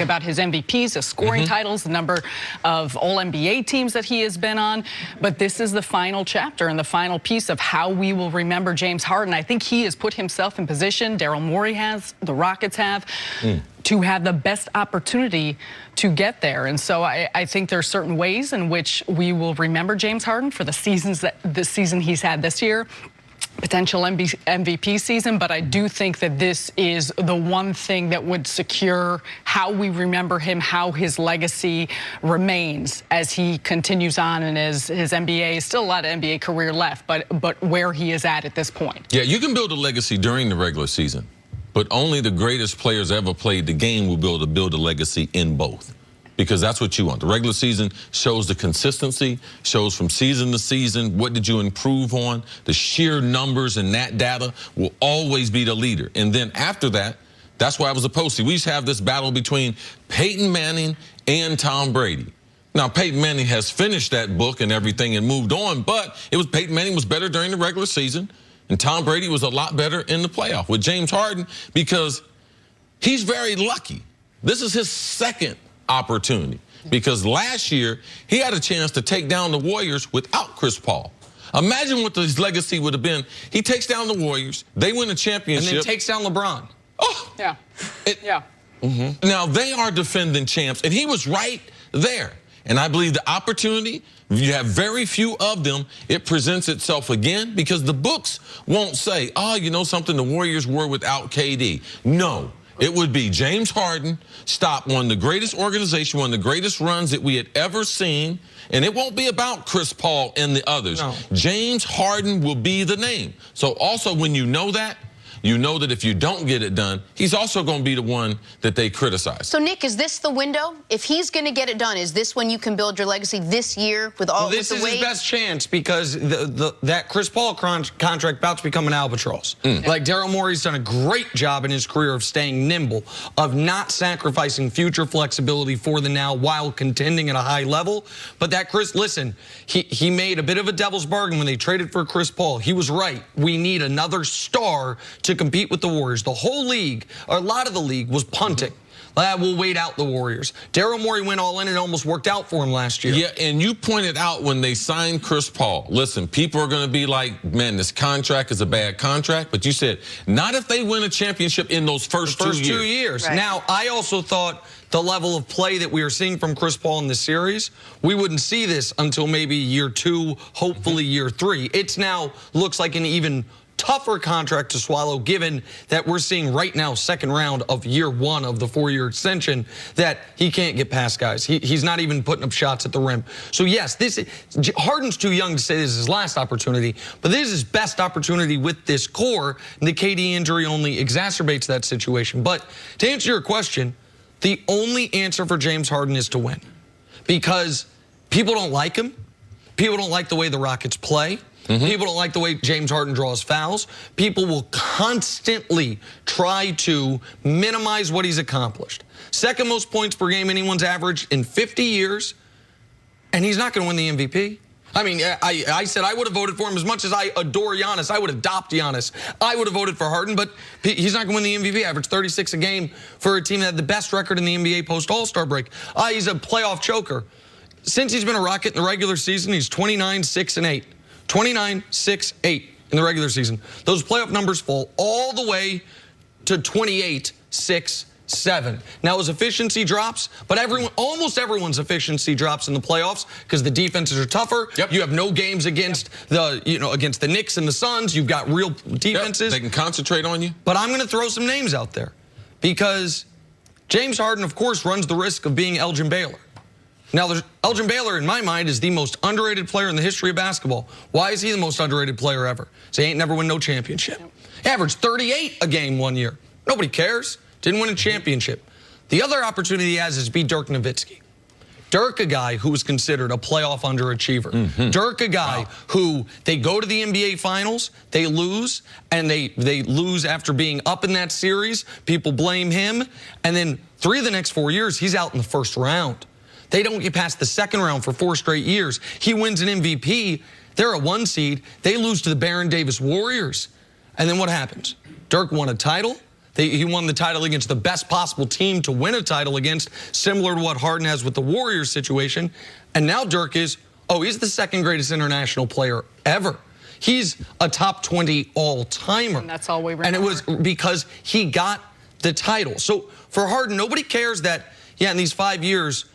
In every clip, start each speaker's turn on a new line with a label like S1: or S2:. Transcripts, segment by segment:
S1: about his MVPs, his scoring titles, the number of All-NBA teams that he has been on. But this is the final chapter and the final piece of how we will remember James Harden. I think he has put himself in position, Daryl Morey has, the Rockets have, to have the best opportunity to get there. And so I think there are certain ways in which we will remember James Harden for the season he's had this year, potential MVP season, but I do think that this is the one thing that would secure how we remember him, how his legacy remains as he continues on and as his NBA, still a lot of NBA career left, but where he is at this point.
S2: Yeah, you can build a legacy during the regular season, but only the greatest players ever played the game will be able to build a legacy in both. Because that's what you want. The regular season shows the consistency, shows from season to season, what did you improve on. The sheer numbers and that data will always be the leader. And then after that, that's why I was opposed to. We used to have this battle between Peyton Manning and Tom Brady. Now, Peyton Manning has finished that book and everything and moved on, but Peyton Manning was better during the regular season, and Tom Brady was a lot better in the playoff with James Harden because he's very lucky. This is his second opportunity because last year he had a chance to take down the Warriors without Chris Paul. Imagine what his legacy would have been. He takes down the Warriors, they win a championship,
S3: and then takes down LeBron.
S2: Oh,
S1: yeah, yeah.
S2: Now they are defending champs, and he was right there. And I believe the opportunity, you have very few of them, it presents itself again because the books won't say, oh, you know something, the Warriors were without KD. No. It would be James Harden stopped one of the greatest organizations, one of the greatest runs that we had ever seen. And it won't be about Chris Paul and the others. No. James Harden will be the name. So also when you know that if you don't get it done, he's also going to be the one that they criticize.
S4: So, Nick, is this the window? If he's going to get it done, is this when you can build your legacy this year with all
S3: this is his best chance because that Chris Paul contract about to become an albatross. Like Daryl Morey's done a great job in his career of staying nimble, of not sacrificing future flexibility for the now while contending at a high level. But that listen, he made a bit of a devil's bargain when they traded for Chris Paul. He was right. We need another star to compete with the Warriors. The whole league, or a lot of the league, was punting. We'll wait out the Warriors. Daryl Morey went all in and it almost worked out for him last year.
S2: Yeah, and you pointed out when they signed Chris Paul, listen, people are going to be like, man, this contract is a bad contract. But you said, not if they win a championship in those first 2 years.
S3: Right. Now, I also thought the level of play that we are seeing from Chris Paul in this series, we wouldn't see this until maybe year 2, hopefully year 3. It's now looks like an even tougher contract to swallow, given that we're seeing right now, second round of year 1 of the 4-year extension, that he can't get past guys. He's not even putting up shots at the rim. So yes, Harden's too young to say this is his last opportunity, but this is his best opportunity with this core, and the KD injury only exacerbates that situation. But to answer your question, the only answer for James Harden is to win, because people don't like him. People don't like the way the Rockets play. People don't like the way James Harden draws fouls. People will constantly try to minimize what he's accomplished. Second most points per game anyone's averaged in 50 years, and he's not going to win the MVP. I mean, I said I would have voted for him as much as I adore Giannis. I would adopt Giannis. I would have voted for Harden, but he's not going to win the MVP. Averaged 36 a game for a team that had the best record in the NBA post-All-Star break. He's a playoff choker. Since he's been a Rocket in the regular season, he's 29-6-8. 29-6-8 in the regular season. Those playoff numbers fall all the way to 28-6-7. Now his efficiency drops, but almost everyone's efficiency drops in the playoffs because the defenses are tougher. You have no games against against the Knicks and the Suns. You've got real defenses.
S2: They can concentrate on you.
S3: But I'm going to throw some names out there because James Harden, of course, runs the risk of being Elgin Baylor. Now, Elgin Baylor, in my mind, is the most underrated player in the history of basketball. Why is he the most underrated player ever? So he ain't never win no championship. He averaged 38 a game 1 year. Nobody cares. Didn't win a championship. The other opportunity he has is to beat Dirk Nowitzki. Dirk, a guy who was considered a playoff underachiever. Dirk, a guy who they go to the NBA Finals, they lose, and they lose after being up in that series. People blame him. And then 3 of the next 4 years, he's out in the first round. They don't get past the second round for 4 straight years. He wins an MVP. They're a 1 seed. They lose to the Baron Davis Warriors. And then what happens? Dirk won a title. He won the title against the best possible team to win a title against, similar to what Harden has with the Warriors situation. And now Dirk is, he's the second greatest international player ever. He's a top 20 all-timer.
S1: And that's all we remember.
S3: And it was because he got the title. So for Harden, nobody cares that, in these 5 years,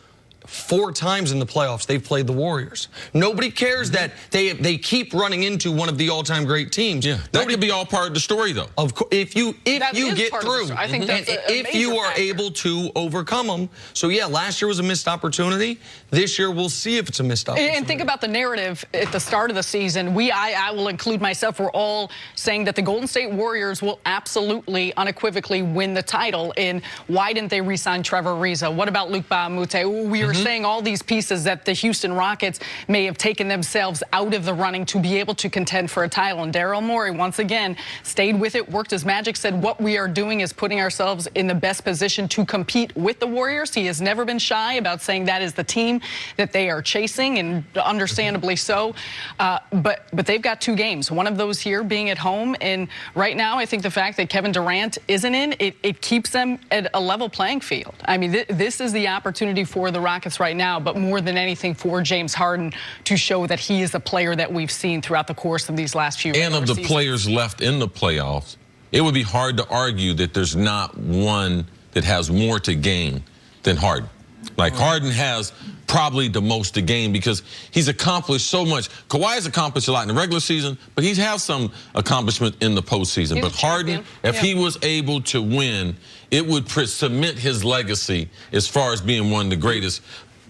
S3: 4 times in the playoffs, they've played the Warriors. Nobody cares that they keep running into one of the all-time great teams.
S2: Yeah, that could be all part of the story, though.
S3: Of course, if you get through,
S1: I think that's
S3: if you are able to overcome them. So yeah, last year was a missed opportunity. This year we'll see if it's a missed opportunity.
S1: And think about the narrative at the start of the season. I will include myself. We're all saying that the Golden State Warriors will absolutely, unequivocally win the title. And why didn't they re-sign Trevor Ariza? What about Luc Mbah a Moute? We were saying all these pieces that the Houston Rockets may have taken themselves out of the running to be able to contend for a title. And Daryl Morey, once again, stayed with it, worked his magic, said what we are doing is putting ourselves in the best position to compete with the Warriors. He has never been shy about saying that is the team that they are chasing, and understandably so. But they've got 2 games, one of those here being at home. And right now, I think the fact that Kevin Durant isn't in, it keeps them at a level playing field. I mean, this is the opportunity for the Rockets right now, but more than anything for James Harden to show that he is a player that we've seen throughout the course of these last few years.
S2: And of the players left in the playoffs, it would be hard to argue that there's not one that has more to gain than Harden. Like, Harden has probably the most to gain because he's accomplished so much. Kawhi's accomplished a lot in the regular season, but he's had some accomplishment in the postseason. But Harden, if he was able to win, it would cement his legacy as far as being one of the greatest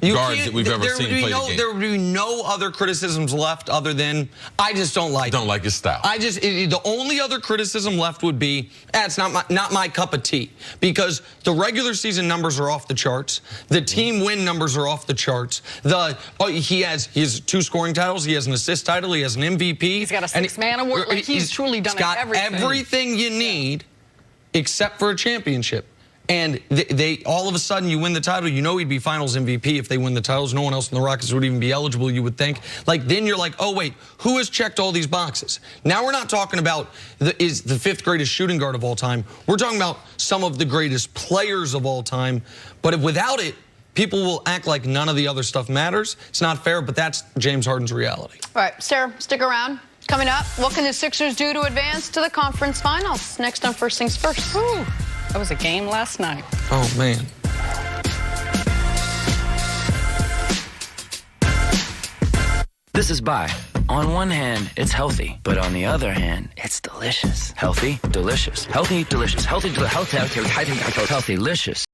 S2: guards that we've ever seen play the game.
S3: There would be no other criticisms left other than I just don't like
S2: his style.
S3: The only other criticism left would be it's not my cup of tea, because the regular season numbers are off the charts. The team win numbers are off the charts. He has 2 scoring titles. He has an assist title. He has an MVP.
S1: He's got a 6-man award. Like, he's truly done
S3: everything you need except for a championship. And they all of a sudden, you win the title, he'd be finals MVP if they win the titles. No one else in the Rockets would even be eligible, you would think. Like, then you're like, oh, wait, who has checked all these boxes? Now we're not talking about is the 5th greatest shooting guard of all time. We're talking about some of the greatest players of all time. But without it, people will act like none of the other stuff matters. It's not fair, but that's James Harden's reality.
S4: All right, Sarah, stick around. Coming up, what can the Sixers do to advance to the conference finals? Next on First Things First.
S1: Ooh. That was a game last night.
S3: Oh, man.
S5: This is Bai. On one hand, it's healthy, but on the other hand, it's delicious. Healthy, delicious. Healthy, delicious. Healthy, delicious. Healthy, delicious.